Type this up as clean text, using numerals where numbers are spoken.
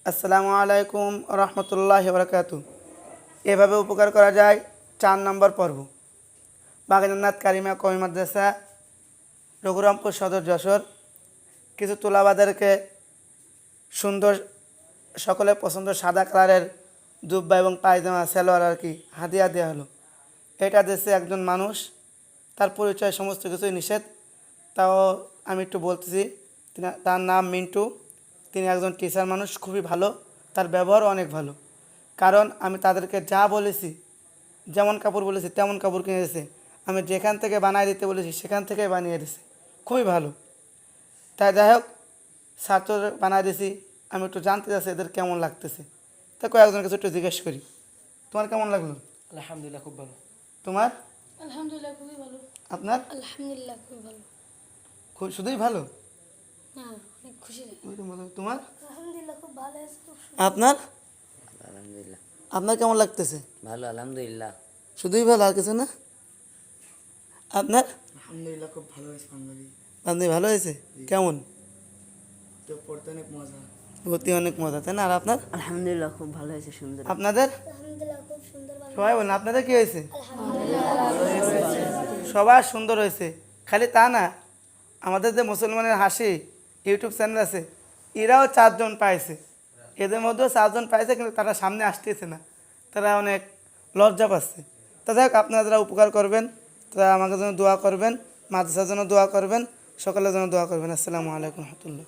আসসালামু আলাইকুম রহমতুল্লাহি ওয়া বারাকাতুহু। এভাবে উপকার করা যায় 4 নম্বর পর্ব। বাগেরনাথ কারিমা কওমি মাদ্রাসা, রঘুরামপুর সদর, যশোর। কিছু তোলাবাদেরকে সুন্দর, সকলের পছন্দ সাদা কালারের জুব্বা এবং পায়জামা সালোয়ার আর কি হাদিয়া দেওয়া হলো। এটা দেশে একজন মানুষ, তার পরিচয় সমস্ত কিছুই নিষেধ, তাও আমি একটু বলতেছি। তার নাম মিন্টু। তিনি একজন টিচার মানুষ, খুবই ভালো, তার ব্যবহারও অনেক ভালো। কারণ আমি তাদেরকে যা বলেছি, যেমন কাপড় বলেছি তেমন কাপড় কিনে দিয়েছে। আমি যেখান থেকে বানিয়ে দিতে বলেছি সেখান থেকেই বানিয়ে দিয়েছে, খুবই ভালো। তাই যাই হোক, ছাত্র বানিয়ে দিয়েছি। আমি একটু জানতে চাচ্ছি এদের কেমন লাগতেছে, তা কয়েকজন কাছে একটু জিজ্ঞেস করি। তোমার কেমন লাগলো? আলহামদুলিল্লাহ, খুব ভালো। তোমার? আলহামদুলিল্লাহ, খুবই ভালো। আপনার? আলহামদুলিল্লাহ, খুবই ভালো। শুধুই ভালো? না, অনেক খুশি লাগে। তোমার? আলহামদুলিল্লাহ, খুব ভালো আছে। আপনার? আলহামদুলিল্লাহ আপনার কেমন লাগতেছে? ভালো। আলহামদুলিল্লাহ শুধুই ভালো, আর কিছু না? আপনার? আলহামদুলিল্লাহ, খুব ভালো হয়েছে বান্ধবী। বান্ধবী ভালো হয়েছে? কেমন? তো পড়তে অনেক মজা। ভর্তি অনেক মজা, তাই না? আর আপনার? আলহামদুলিল্লাহ, খুব ভালো হয়েছে, সুন্দর। আপনাদের? আলহামদুলিল্লাহ, খুব সুন্দর। সবাই বলেন আপনাদের কি হয়েছে? সবার সুন্দর হয়েছে। খালি তা না, আমাদের যে মুসলমানের হাসি ইউটিউব চ্যানেল আছে, এরাও 4 জন পাইছে। এদের মধ্যেও 4 জন পাইছে, কিন্তু তারা সামনে আসতেছে না, তারা অনেক লজ্জা পাচ্ছে। তা যাই হোক, আপনারা যারা উপকার করবেন তারা আমাকে জন্য দোয়া করবেন, মাদ্রাসার জন্য দোয়া করবেন, সকলের জন্য দোয়া করবেন। আসসালামু আলাইকুম রহমতুল্লাহ।